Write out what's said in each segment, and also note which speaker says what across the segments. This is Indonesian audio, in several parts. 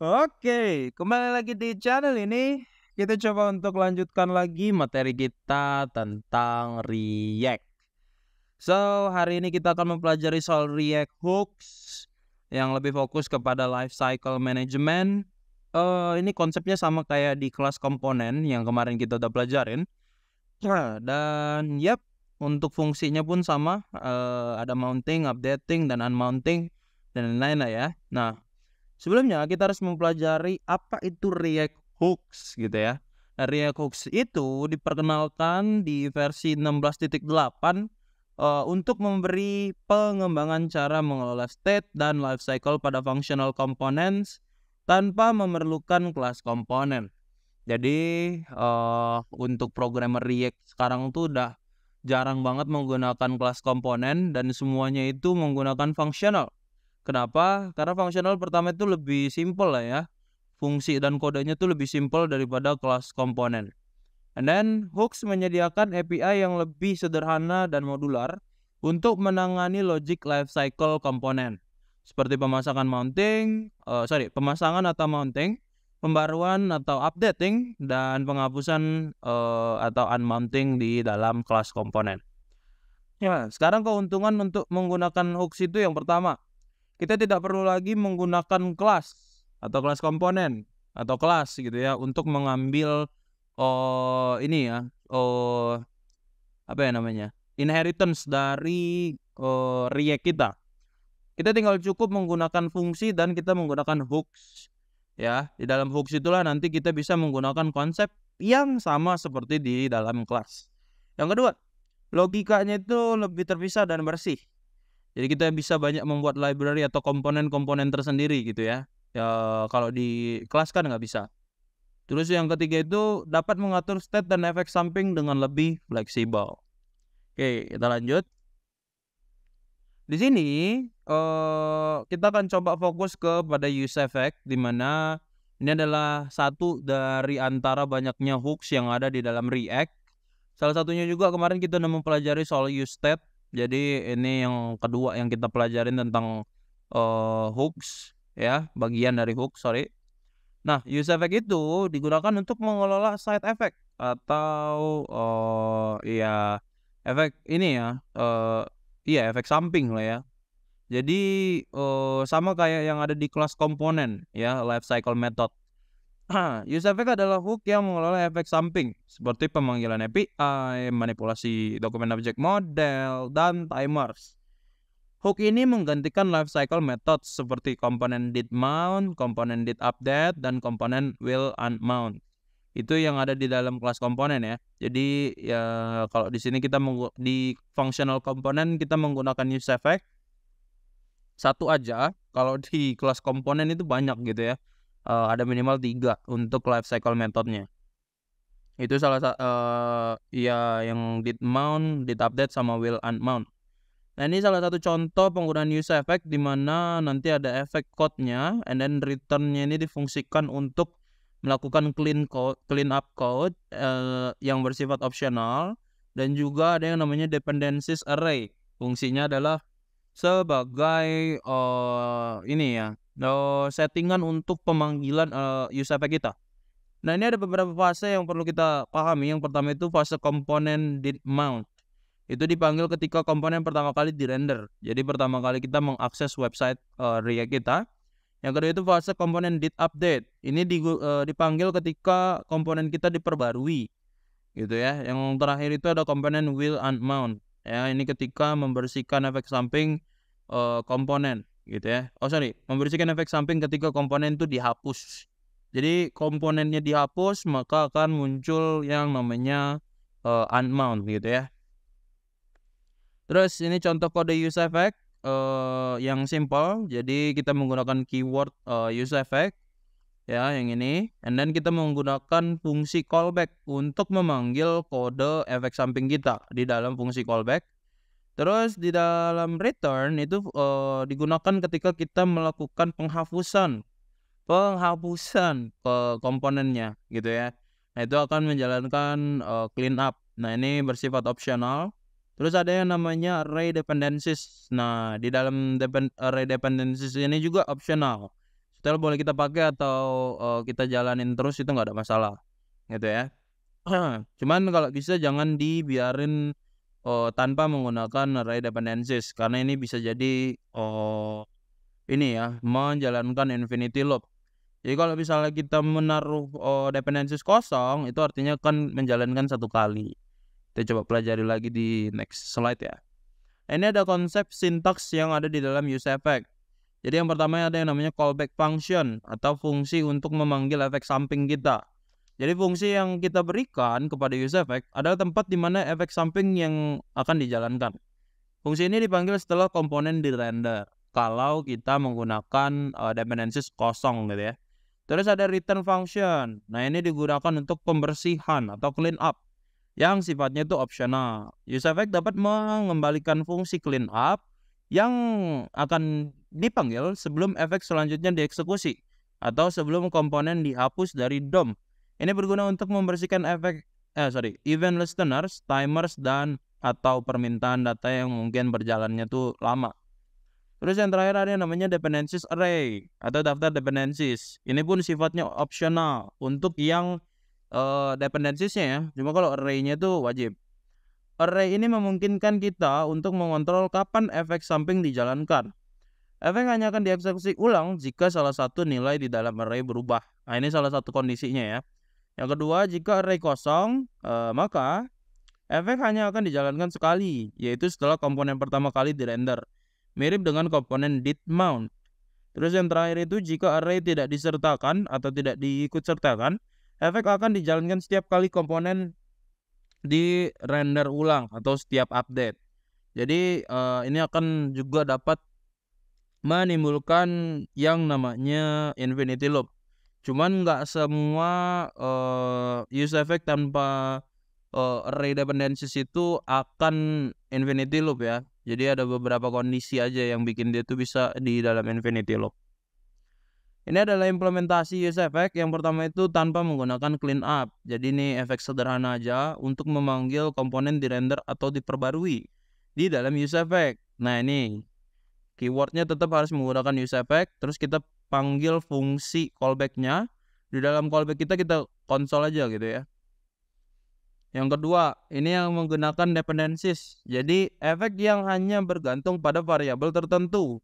Speaker 1: Oke, kembali lagi di channel ini. Kita coba untuk lanjutkan lagi materi kita tentang React. So, hari ini kita akan mempelajari soal React Hooks yang lebih fokus kepada life cycle management. Ini konsepnya sama kayak di kelas komponen yang kemarin kita udah pelajarin. Dan untuk fungsinya pun sama, ada mounting, updating, dan unmounting, dan lain-lain lah ya. Nah, sebelumnya kita harus mempelajari apa itu React Hooks gitu ya. Nah, React Hooks itu diperkenalkan di versi 16.8 untuk memberi pengembangan cara mengelola state dan lifecycle pada functional components tanpa memerlukan kelas komponen. Jadi untuk programmer React sekarang tuh udah jarang banget menggunakan kelas komponen dan semuanya itu menggunakan functional. Kenapa? Karena fungsional pertama itu lebih simpel lah ya. Fungsi dan kodenya tuh lebih simpel daripada kelas komponen. And then Hooks menyediakan API yang lebih sederhana dan modular untuk menangani logic lifecycle komponen. Seperti pemasangan atau mounting, pembaruan atau updating, dan penghapusan atau unmounting di dalam kelas komponen. Ya, sekarang keuntungan untuk menggunakan Hooks itu yang pertama, kita tidak perlu lagi menggunakan kelas atau kelas komponen atau kelas gitu ya untuk mengambil ini ya apa ya namanya, inheritance dari React kita. Kita tinggal cukup menggunakan fungsi dan kita menggunakan hooks ya. Di dalam hooks itulah nanti kita bisa menggunakan konsep yang sama seperti di dalam kelas. Yang kedua, logikanya itu lebih terpisah dan bersih. Jadi kita bisa banyak membuat library atau komponen-komponen tersendiri gitu ya. Ya kalau di kelas kan nggak bisa. Terus yang ketiga itu dapat mengatur state dan efek samping dengan lebih fleksibel. Oke, kita lanjut. Di sini kita akan coba fokus kepada use effect, di mana ini adalah satu dari antara banyaknya hooks yang ada di dalam React. Salah satunya juga kemarin kita udah mempelajari soal use state. Jadi ini yang kedua yang kita pelajarin tentang hooks ya, bagian dari hooks, sorry. Nah, use effect itu digunakan untuk mengelola side effect atau ya efek ini ya, iya efek samping lah ya. Jadi sama kayak yang ada di kelas komponen ya, life cycle method. Use effect adalah hook yang mengelola efek samping seperti pemanggilan API, manipulasi dokumen objek model, dan timers. Hook ini menggantikan lifecycle method seperti komponen did mount, komponen did update, dan komponen will unmount. Itu yang ada di dalam kelas komponen ya. Jadi ya kalau di sini kita di functional komponen kita menggunakan use effect satu aja. Kalau di kelas komponen itu banyak gitu ya. Ada minimal 3 untuk lifecycle methodnya. Itu ya yang did mount, did update, sama will unmount. Nah, ini salah satu contoh penggunaan use effect di mana nanti ada efek code-nya and then return-nya ini difungsikan untuk melakukan clean up code yang bersifat opsional, dan juga ada yang namanya dependencies array. Fungsinya adalah sebagai ini ya, settingan untuk pemanggilan use effect kita. Nah, ini ada beberapa fase yang perlu kita pahami. Yang pertama itu fase komponen did mount. Itu dipanggil ketika komponen pertama kali di-render. Jadi pertama kali kita mengakses website React kita. Yang kedua itu fase komponen did update. Ini dipanggil ketika komponen kita diperbarui gitu ya. Yang terakhir itu ada komponen will unmount. Ya, ini ketika membersihkan efek samping komponen gitu ya. Membersihkan efek samping ketika komponen itu dihapus. Jadi komponennya dihapus maka akan muncul yang namanya unmount gitu ya. Terus ini contoh kode use effect yang simple. Jadi kita menggunakan keyword use effect ya, yang ini, and then kita menggunakan fungsi callback untuk memanggil kode efek samping kita di dalam fungsi callback. Terus di dalam return itu digunakan ketika kita melakukan penghapusan ke komponennya gitu ya. Nah, itu akan menjalankan clean up. Nah, ini bersifat opsional. Terus ada yang namanya array dependencies. Nah, di dalam array dependencies ini juga opsional. Setel boleh kita pakai atau kita jalanin terus itu nggak ada masalah, gitu ya. Cuman kalau bisa jangan dibiarin tanpa menggunakan array dependencies karena ini bisa jadi ini ya, menjalankan infinity loop. Jadi kalau misalnya kita menaruh dependencies kosong, itu artinya kan menjalankan satu kali. Kita coba pelajari lagi di next slide ya. Ini ada konsep sintaks yang ada di dalam use effect. Jadi yang pertama ada yang namanya callback function atau fungsi untuk memanggil efek samping kita. Jadi fungsi yang kita berikan kepada use effect adalah tempat di mana efek samping yang akan dijalankan. Fungsi ini dipanggil setelah komponen di-render kalau kita menggunakan dependencies kosong gitu ya. Terus ada return function. Nah, ini digunakan untuk pembersihan atau clean up yang sifatnya itu opsional. Use effect dapat mengembalikan fungsi clean up yang akan dipanggil sebelum efek selanjutnya dieksekusi atau sebelum komponen dihapus dari DOM. Ini berguna untuk membersihkan event listeners, timers, dan atau permintaan data yang mungkin berjalannya tuh lama. Terus yang terakhir ada yang namanya dependencies array atau daftar dependencies. Ini pun sifatnya opsional untuk yang dependensiesnya ya. Cuma kalau array-nya itu wajib. Array ini memungkinkan kita untuk mengontrol kapan efek samping dijalankan. Efek hanya akan dieksekusi ulang jika salah satu nilai di dalam array berubah. Nah, ini salah satu kondisinya ya. Yang kedua, jika array kosong, maka efek hanya akan dijalankan sekali, yaitu setelah komponen pertama kali dirender. Mirip dengan komponen did mount. Terus yang terakhir itu jika array tidak disertakan atau tidak diikutsertakan, efek akan dijalankan setiap kali komponen di render ulang atau setiap update. Jadi ini akan juga dapat menimbulkan yang namanya infinity loop. Cuman nggak semua use effect tanpa array dependencies itu akan infinity loop ya. Jadi ada beberapa kondisi aja yang bikin dia tuh bisa di dalam infinity loop. Ini adalah implementasi use effect. Yang pertama itu tanpa menggunakan clean up. Jadi ini efek sederhana aja untuk memanggil komponen di render atau diperbarui di dalam use effect. Nah, ini keywordnya tetap harus menggunakan use effect. Terus kita panggil fungsi callback-nya. Di dalam callback kita konsol aja gitu ya. Yang kedua, ini yang menggunakan dependencies. Jadi efek yang hanya bergantung pada variabel tertentu.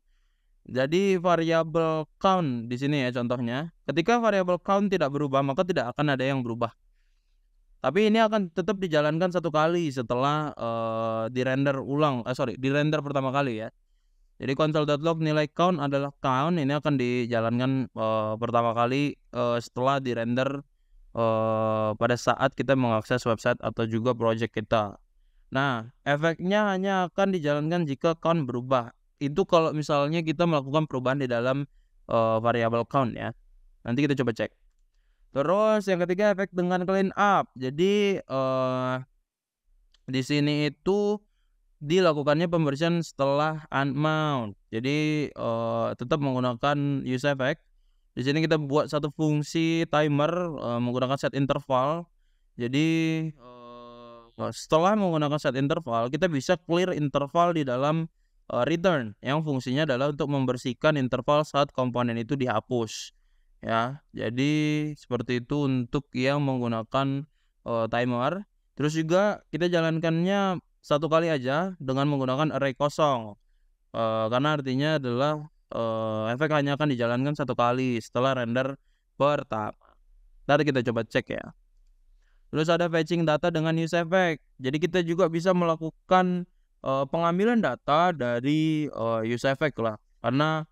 Speaker 1: Jadi variabel count di sini ya contohnya. Ketika variabel count tidak berubah, maka tidak akan ada yang berubah. Tapi ini akan tetap dijalankan satu kali setelah dirender pertama kali ya. Jadi console.log nilai count adalah count, ini akan dijalankan pertama kali setelah dirender pada saat kita mengakses website atau juga project kita. Nah, efeknya hanya akan dijalankan jika count berubah. Itu kalau misalnya kita melakukan perubahan di dalam variabel count ya. Nanti kita coba cek. Terus yang ketiga efek dengan clean up. Jadi di sini itu dilakukannya pembersihan setelah unmount. Jadi tetap menggunakan use effect. Di sini kita buat satu fungsi timer menggunakan set interval. Jadi setelah menggunakan set interval, kita bisa clear interval di dalam return yang fungsinya adalah untuk membersihkan interval saat komponen itu dihapus ya. Jadi seperti itu untuk yang menggunakan timer. Terus juga kita jalankannya satu kali aja dengan menggunakan array kosong karena artinya adalah efek hanya akan dijalankan satu kali setelah render pertama. Nanti kita coba cek ya. Terus ada fetching data dengan use effect. Jadi kita juga bisa melakukan pengambilan data dari use effect lah. Karena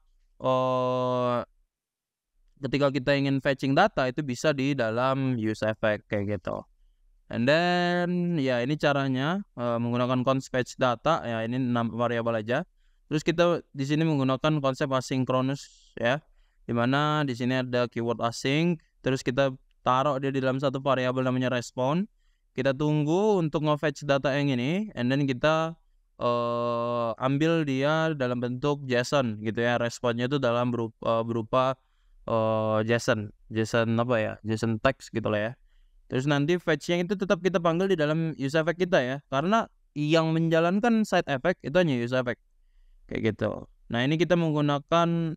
Speaker 1: ketika kita ingin fetching data itu bisa di dalam use effect kayak gitu. And then ya ini caranya menggunakan const fetch data ya, ini 6 variabel aja. Terus kita di sini menggunakan konsep asynchronous ya. Dimana di sini ada keyword async, terus kita taruh dia di dalam satu variabel namanya respond. Kita tunggu untuk nge-fetch data yang ini, and then kita ambil dia dalam bentuk JSON gitu ya. Responnya itu dalam berupa JSON apa ya? JSON text gitu lah ya. Terus nanti fetch-nya itu tetap kita panggil di dalam use effect kita ya. Karena yang menjalankan side effect itu hanya use effect. Kayak gitu. Nah, ini kita menggunakan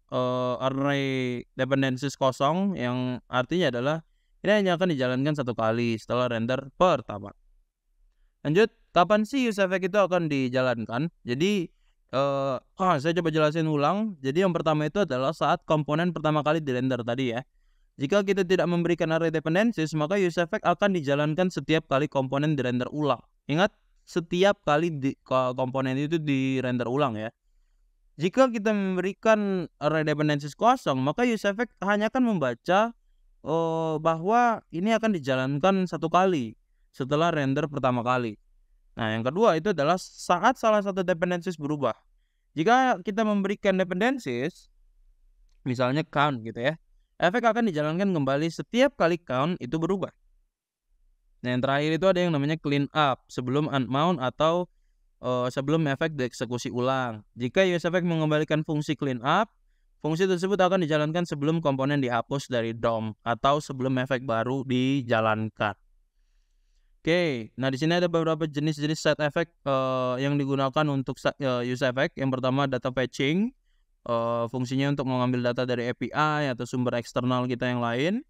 Speaker 1: array dependencies kosong yang artinya adalah ini hanya akan dijalankan satu kali setelah render pertama. Lanjut, kapan sih use effect itu akan dijalankan? Jadi, saya coba jelasin ulang. Jadi yang pertama itu adalah saat komponen pertama kali dirender tadi ya. Jika kita tidak memberikan array dependencies, maka use effect akan dijalankan setiap kali komponen dirender ulang. Ingat, setiap kali komponen itu dirender ulang ya. Jika kita memberikan array dependencies kosong, maka use effect hanya akan membaca bahwa ini akan dijalankan satu kali setelah render pertama kali. Nah, yang kedua itu adalah saat salah satu dependencies berubah. Jika kita memberikan dependencies, misalnya count gitu ya, efek akan dijalankan kembali setiap kali count itu berubah. Nah, yang terakhir itu ada yang namanya clean up sebelum unmount atau sebelum efek dieksekusi ulang. Jika use effect mengembalikan fungsi clean up, fungsi tersebut akan dijalankan sebelum komponen dihapus dari DOM atau sebelum efek baru dijalankan. Oke, nah di sini ada beberapa jenis-jenis set effect yang digunakan untuk use effect. Yang pertama data fetching, fungsinya untuk mengambil data dari API atau sumber eksternal kita yang lain.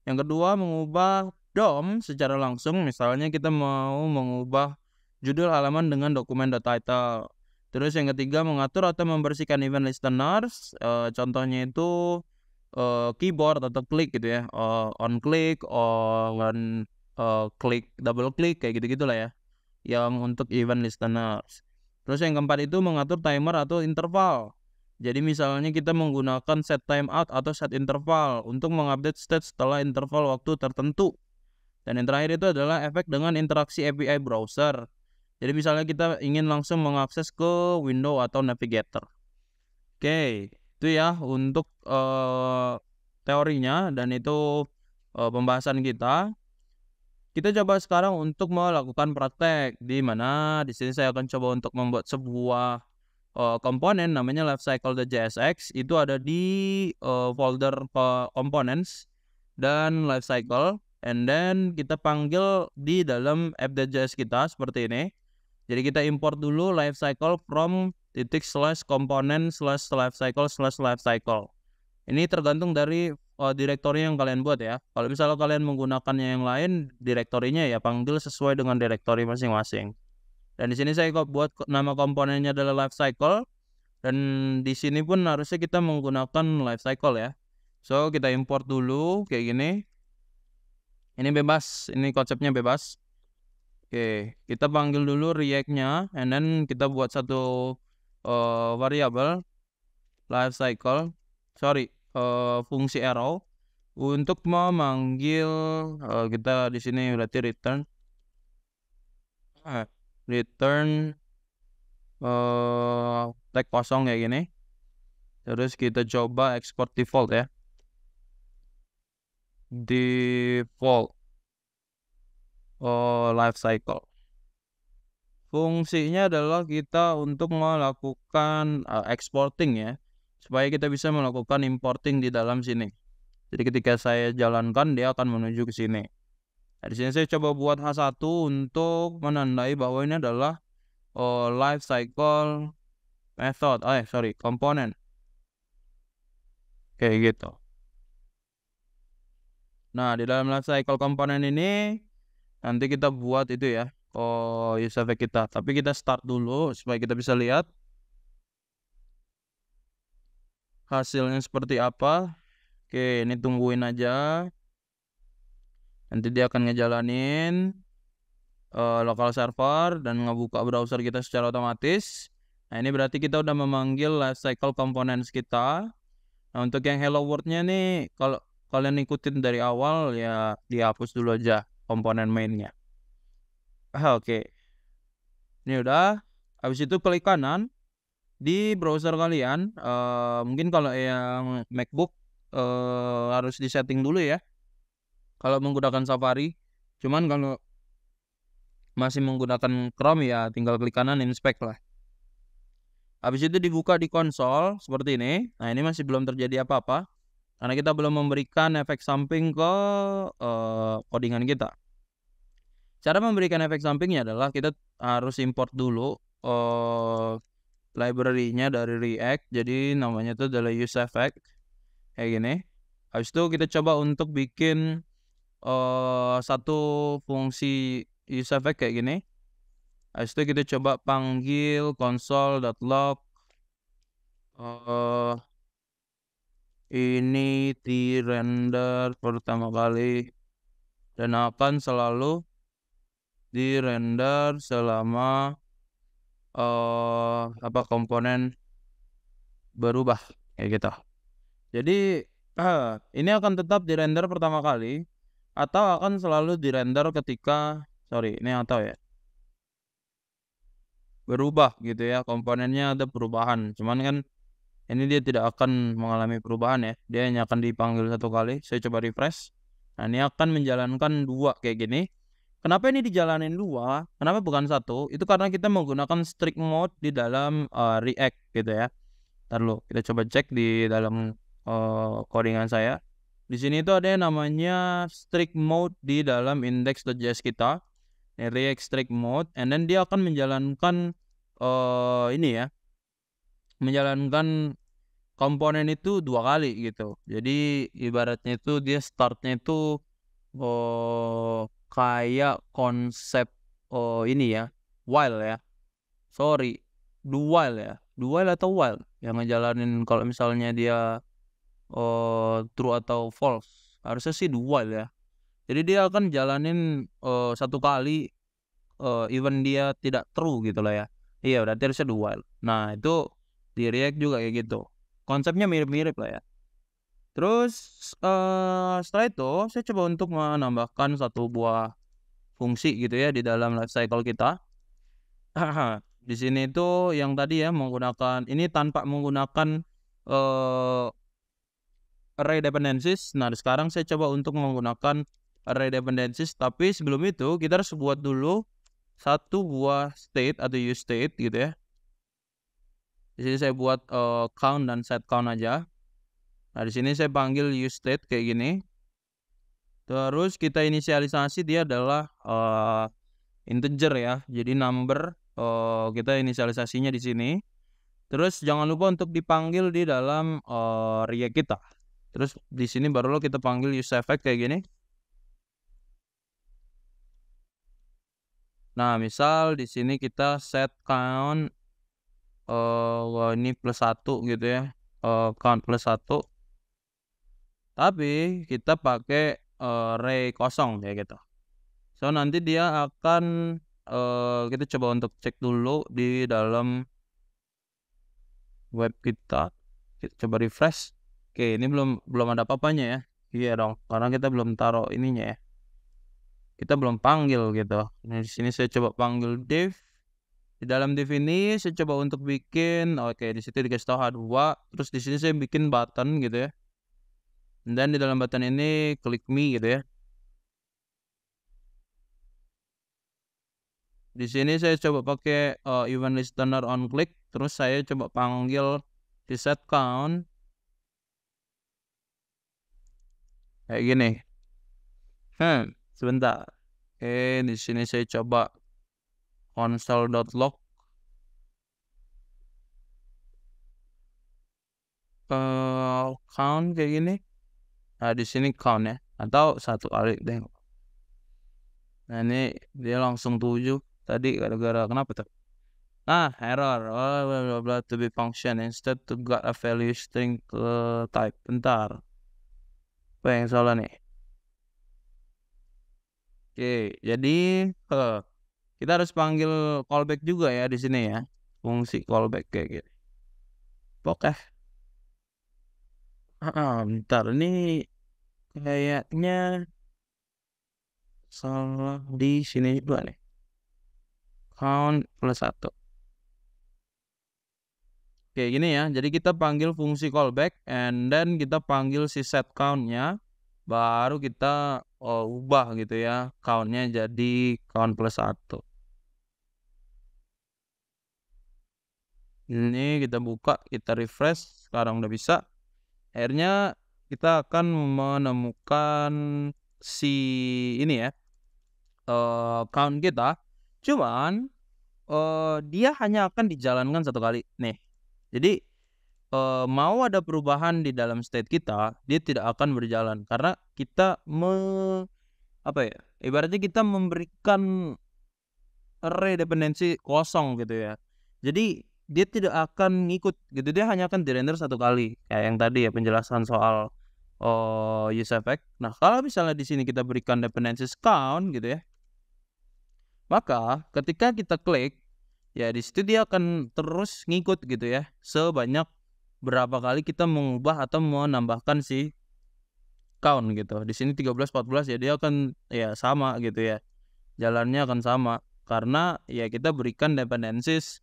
Speaker 1: Yang kedua mengubah DOM secara langsung, misalnya kita mau mengubah judul halaman dengan dokumen .title. Terus yang ketiga mengatur atau membersihkan event listeners, contohnya itu keyboard atau klik gitu ya, on click, on klik, double klik kayak gitu-gitulah ya, yang untuk event listeners. Terus yang keempat itu mengatur timer atau interval. Jadi misalnya kita menggunakan set timeout atau set interval untuk mengupdate state setelah interval waktu tertentu. Dan yang terakhir itu adalah efek dengan interaksi API browser. Jadi misalnya kita ingin langsung mengakses ke window atau navigator. Oke, itu ya untuk teorinya dan itu pembahasan kita. Kita coba sekarang untuk melakukan praktek, di mana di sini saya akan coba untuk membuat sebuah komponen namanya lifecycle.jsx. Itu ada di folder components dan lifecycle, and then kita panggil di dalam app.js kita seperti ini. Jadi kita import dulu lifecycle from /component/lifecycle/lifecycle. Ini tergantung dari direktori yang kalian buat ya. Kalau misalnya kalian menggunakannya yang lain, direktorinya ya panggil sesuai dengan direktori masing-masing. Dan di sini saya buat nama komponennya adalah lifecycle, dan di sini pun harusnya kita menggunakan lifecycle ya. So kita import dulu kayak gini. Ini bebas, ini konsepnya bebas. Oke, kita panggil dulu react-nya, and then kita buat satu variable lifecycle, fungsi arrow untuk memanggil kita di sini berarti return tag kosong kayak gini. Terus kita coba export default ya. Default lifecycle. Fungsinya adalah kita untuk melakukan exporting ya, supaya kita bisa melakukan importing di dalam sini. Jadi ketika saya jalankan dia akan menuju ke sini. Nah, di sini saya coba buat H1 untuk menandai bahwa ini adalah lifecycle method, komponen. Kayak gitu. Nah, di dalam lifecycle komponen ini nanti kita buat itu ya, use effect kita. Tapi kita start dulu supaya kita bisa lihat hasilnya seperti apa. Oke, ini tungguin aja. Nanti dia akan ngejalanin local server dan ngebuka browser kita secara otomatis. Nah, ini berarti kita udah memanggil lifecycle components kita. Nah, untuk yang hello world-nya nih, kalau kalian ikutin dari awal ya dihapus dulu aja komponen mainnya. Oke. Ini udah. Habis itu klik kanan di browser kalian. Mungkin kalau yang MacBook harus disetting dulu ya, kalau menggunakan Safari. Cuman kalau masih menggunakan Chrome ya tinggal klik kanan inspect lah. Habis itu dibuka di konsol seperti ini. Nah, ini masih belum terjadi apa-apa karena kita belum memberikan efek samping ke codingan kita. Cara memberikan efek sampingnya adalah kita harus import dulu library-nya dari React. Jadi namanya itu adalah useEffect kayak gini. Habis itu kita coba untuk bikin satu fungsi useEffect kayak gini. Habis itu kita coba panggil console.log ini di render pertama kali dan akan selalu di render selama komponen berubah kayak gitu. Jadi ini akan tetap di render pertama kali atau akan selalu di render ketika berubah gitu ya, komponennya ada perubahan. Cuman kan ini dia tidak akan mengalami perubahan ya, dia hanya akan dipanggil satu kali. Saya coba refresh. Nah, ini akan menjalankan 2 kayak gini. Kenapa ini dijalanin 2? Kenapa bukan 1? Itu karena kita menggunakan strict mode di dalam React gitu ya. Ntar dulu, kita coba cek di dalam codingan saya. Di sini itu ada yang namanya strict mode di dalam index.js kita. React strict mode, and then dia akan menjalankan menjalankan komponen itu 2 kali gitu. Jadi ibaratnya itu dia startnya itu kayak konsep while ya. Sorry, do while ya. Do while atau while yang ngejalanin kalau misalnya dia true atau false. Harusnya sih do while ya. Jadi dia akan jalanin satu kali even dia tidak true gitu lah ya. Iya, berarti harusnya do while. Nah, itu di React juga kayak gitu. Konsepnya mirip-mirip lah ya. Terus setelah itu saya coba untuk menambahkan satu buah fungsi gitu ya di dalam lifecycle kita. Di sini itu yang tadi ya menggunakan ini tanpa menggunakan array dependencies. Nah, sekarang saya coba untuk menggunakan array dependencies, tapi sebelum itu kita harus buat dulu satu buah state atau use state gitu ya. Di sini saya buat count dan set count aja. Nah, di sini saya panggil use state kayak gini. Terus kita inisialisasi dia adalah integer ya. Jadi number kita inisialisasinya di sini. Terus jangan lupa untuk dipanggil di dalam React kita. Terus di sini baru kita panggil useEffect kayak gini. Nah, misal di sini kita set count ini +1 gitu ya. Count +1. Tapi kita pakai array kosong kayak gitu. So nanti dia akan kita coba untuk cek dulu di dalam web kita. Kita coba refresh. Oke, ini belum ada apa-apanya ya. Iya dong, karena kita belum taruh ininya ya. Kita belum panggil gitu. Nah, di sini saya coba panggil div. Di dalam div ini saya coba untuk bikin di situ dikasih tahu H2, terus di sini saya bikin button gitu ya. Dan di dalam button ini click me gitu ya. Di sini saya coba pakai event listener on click, terus saya coba panggil di set count kayak gini. Sebentar. Oke, di sini saya coba console.log count kayak gini. Nah, di sini count ya, atau satu kali deh. Nah, ini dia langsung 7 tadi gara-gara kenapa tuh? Error. Blah blah to be function instead to got a value string type. Bentar. Apa yang salah nih? Oke, jadi kita harus panggil callback juga ya di sini ya. Fungsi callback kayak gitu. Oke. Bentar, ini kayaknya salah di sini juga nih. Count +1. Kayak gini ya. Jadi kita panggil fungsi callback and then kita panggil si set count-nya. Baru kita ubah gitu ya. Count-nya jadi count +1. Ini kita buka, kita refresh. Sekarang udah bisa. Akhirnya kita akan menemukan si ini ya. Count kita. Cuman dia hanya akan dijalankan satu kali nih. Jadi, mau ada perubahan di dalam state kita, dia tidak akan berjalan karena kita apa ya, ibaratnya kita memberikan array dependensi kosong gitu ya. Jadi dia tidak akan ngikut gitu, dia hanya akan di-render satu kali, kayak yang tadi ya penjelasan soal, use effect. Nah, kalau misalnya di sini kita berikan dependencies count gitu ya, maka ketika kita klik, ya di situ dia akan terus ngikut gitu ya, sebanyak berapa kali kita mengubah atau menambahkan si count gitu. Di sini 13, 14 ya dia akan ya sama gitu ya, jalannya akan sama karena ya kita berikan dependencies,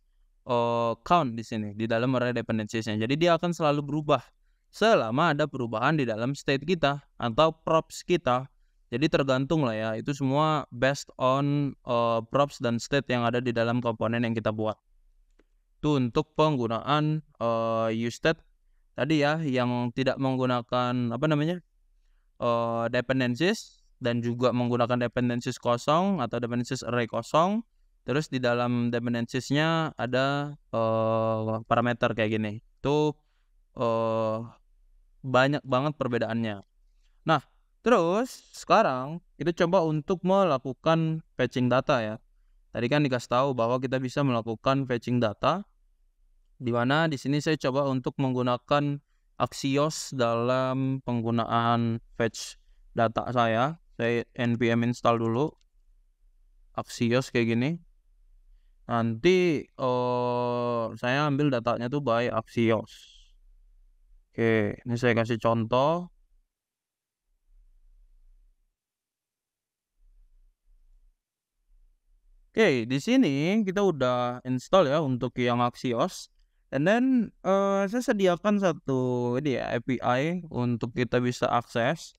Speaker 1: count di sini di dalam array dependencies-nya. Jadi dia akan selalu berubah selama ada perubahan di dalam state kita atau props kita. Jadi tergantung lah ya, itu semua based on, props dan state yang ada di dalam komponen yang kita buat. Itu untuk penggunaan, useState tadi ya yang tidak menggunakan apa namanya, dependencies dan juga menggunakan dependencies kosong atau dependencies array kosong. Terus di dalam dependencies-nya ada, parameter kayak gini. Itu, banyak banget perbedaannya. Nah, terus sekarang kita coba untuk melakukan fetching data ya. Tadi kan dikasih tahu bahwa kita bisa melakukan fetching data, di mana di sini saya coba untuk menggunakan Axios dalam penggunaan fetch data saya. Saya npm install dulu Axios kayak gini. Nanti saya ambil datanya tuh by Axios. Oke, ini saya kasih contoh. Oke, di sini kita udah install ya untuk yang Axios. And then saya sediakan satu ini ya API untuk kita bisa akses.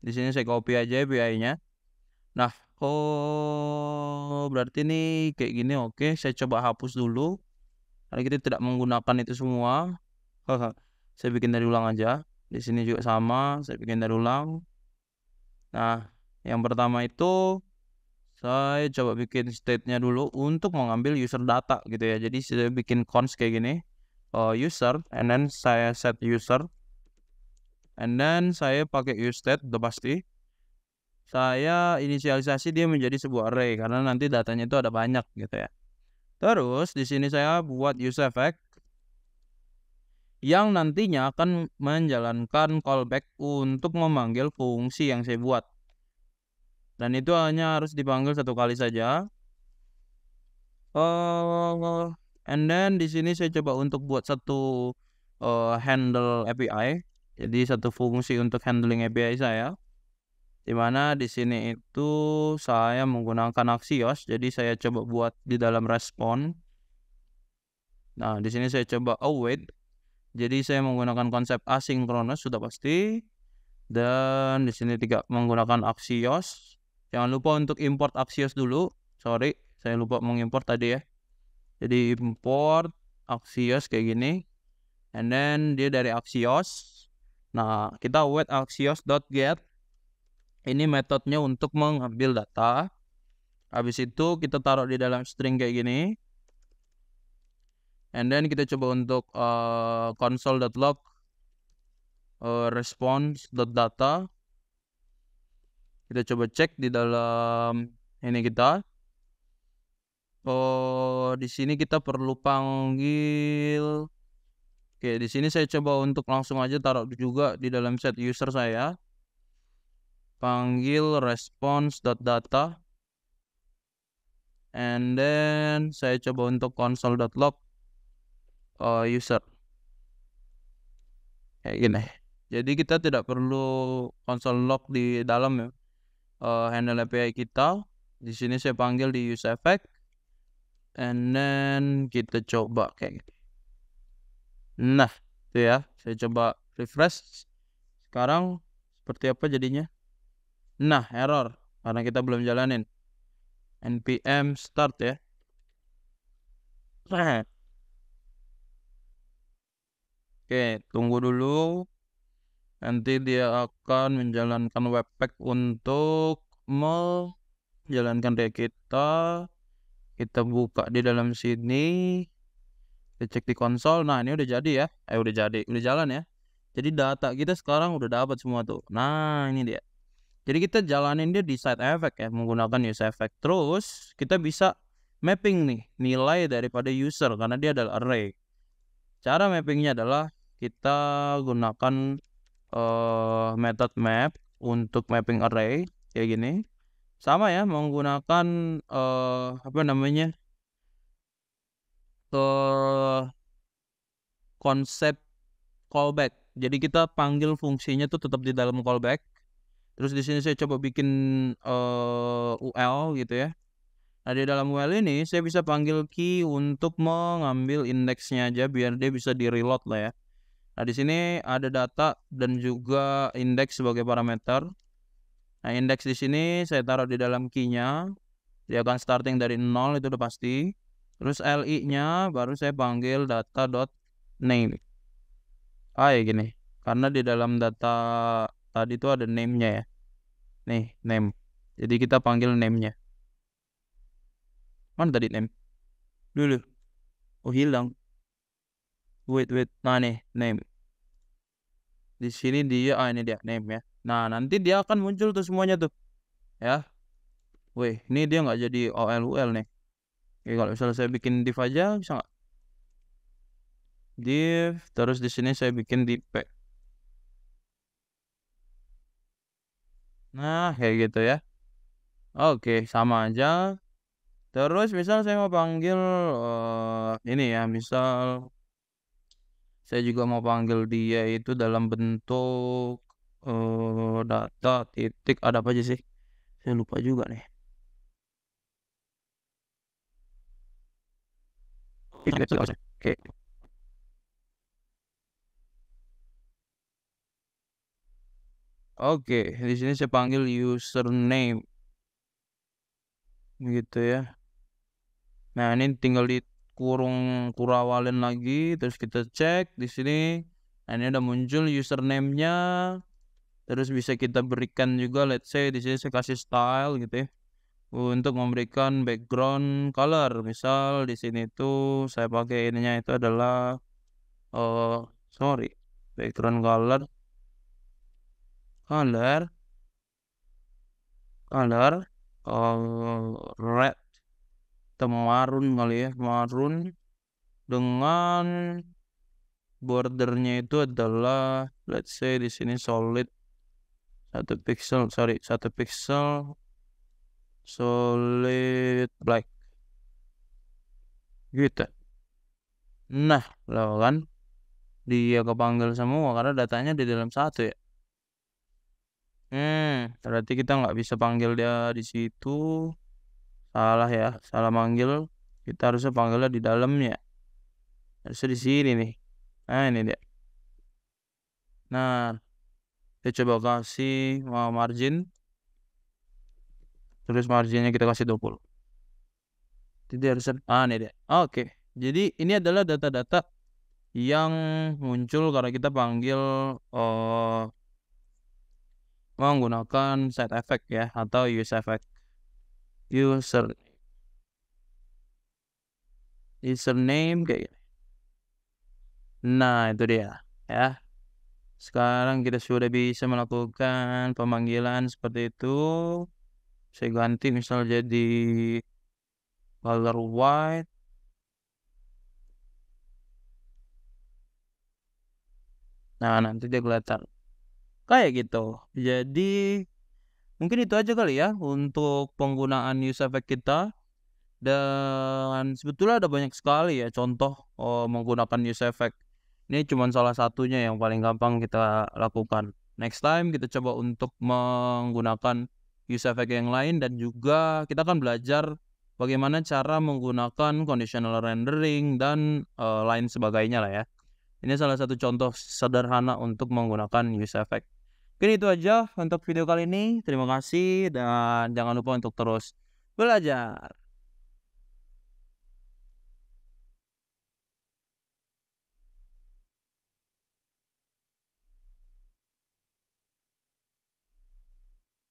Speaker 1: Di sini saya copy aja API-nya. Nah, berarti ini kayak gini. Oke, saya coba hapus dulu. Karena kita tidak menggunakan itu semua. Saya bikin dari ulang aja. Di sini juga sama, saya bikin dari ulang. Nah, yang pertama itu saya coba bikin state-nya dulu untuk mengambil user data gitu ya. Jadi saya bikin const kayak gini, user, and then saya set user, and then saya pakai useState udah pasti. Saya inisialisasi dia menjadi sebuah array karena nanti datanya itu ada banyak gitu ya. Terus di sini saya buat use effect yang nantinya akan menjalankan callback untuk memanggil fungsi yang saya buat. Dan itu hanya harus dipanggil satu kali saja. And then di sini saya coba untuk buat satu handle API. Jadi satu fungsi untuk handling API saya. Dimana di sini itu saya menggunakan Axios. Jadi saya coba buat di dalam respon. Nah, di sini saya coba await. Jadi saya menggunakan konsep asynchronous sudah pasti. Dan di sini tidak menggunakan Axios. Jangan lupa untuk import Axios dulu. Sorry, saya lupa mengimport tadi ya. Jadi import Axios kayak gini. And then dia dari Axios. Nah, kita wait axios.get. Ini metodenya untuk mengambil data. Habis itu kita taruh di dalam string kayak gini. And then kita coba untuk console.log response.data. Kita coba cek di dalam ini kita. Di sini kita perlu panggil. Oke, di sini saya coba untuk langsung aja taruh juga di dalam set user saya. Panggil response.data. And then saya coba untuk console.log user. Kayak gini. Jadi kita tidak perlu console log di dalam ya. Handle API kita. Di sini saya panggil di use effect. And then kita coba kayak gini. Nah, itu ya. Saya coba refresh. Sekarang seperti apa jadinya? Nah, error karena kita belum jalanin. npm start ya. Oke, tunggu dulu. Nanti dia akan menjalankan webpack untuk menjalankan dari kita. Kita buka di dalam sini, kita cek di konsol. Nah, ini udah jadi ya. Udah jalan ya. Jadi data kita sekarang udah dapat semua tuh. Nah, ini dia. Jadi kita jalanin dia di side effect ya, menggunakan use effect. Terus kita bisa mapping nih nilai daripada user karena dia adalah array. Cara mappingnya adalah kita gunakan method map untuk mapping array kayak gini. Sama ya, menggunakan apa namanya, konsep callback. Jadi kita panggil fungsinya tuh tetap di dalam callback. Terus di sini saya coba bikin UL gitu ya. Nah, di dalam UL ini saya bisa panggil key untuk mengambil indeksnya aja biar dia bisa di-reload lah ya. Nah, di sini ada data dan juga indeks sebagai parameter. Nah, indeks di sini saya taruh di dalam key-nya. Dia akan starting dari 0 itu udah pasti. Terus li-nya baru saya panggil data.name. Ya gini. Karena di dalam data tadi itu ada name-nya ya. Nih, name. Jadi kita panggil name-nya. Mana tadi name? Dulu. Oh, hilang. Wait. Nah, nih, name. Di sini dia, ini dia name ya. Nah, nanti dia akan muncul tuh semuanya tuh. Ya. Wih, ini dia nggak jadi OLUL nih. Oke, kalau misalnya saya bikin div aja bisa nggak? Div, terus di sini saya bikin div. Nah, kayak gitu ya. Oke, sama aja. Terus misal saya mau panggil ini ya, misal saya juga mau panggil dia itu dalam bentuk data titik ada apa aja sih? Saya lupa juga nih. Oke. Oke, di sini saya panggil username gitu ya. Nah, ini tinggal dikurung kurawalin lagi, terus kita cek di sini. Nah, ini udah muncul username-nya. Terus bisa kita berikan juga, let's say di sini saya kasih style gitu ya. Untuk memberikan background color. Misal di sini tuh saya pakai ininya itu adalah background color red atau marun kali ya, marun dengan bordernya itu adalah let's say di sini solid 1 pixel solid black gitu. Nah, lah kan dia kepanggil semua karena datanya di dalam satu ya. Berarti kita nggak bisa panggil dia di situ. Salah ya, salah manggil. Kita harusnya panggilnya di dalamnya. Harusnya di sini nih. Nah, ini dia. Nah, kita coba kasih margin. Terus marginnya kita kasih 20. Jadi harusnya ini dia. Oke. Jadi ini adalah data-data yang muncul karena kita panggil menggunakan side effect ya atau use effect. Username kayak gini. Nah, itu dia ya. Sekarang kita sudah bisa melakukan pemanggilan seperti itu. Saya ganti misal jadi color white. Nah, nanti dia kelihatan kayak gitu. Jadi mungkin itu aja kali ya untuk penggunaan use effect kita. Dan sebetulnya ada banyak sekali ya contoh menggunakan use effect. Ini cuma salah satunya yang paling gampang kita lakukan. Next time kita coba untuk menggunakan use effect yang lain dan juga kita akan belajar bagaimana cara menggunakan conditional rendering dan lain sebagainya lah ya. Ini salah satu contoh sederhana untuk menggunakan use effect. Mungkin itu aja untuk video kali ini. Terima kasih dan jangan lupa untuk terus belajar.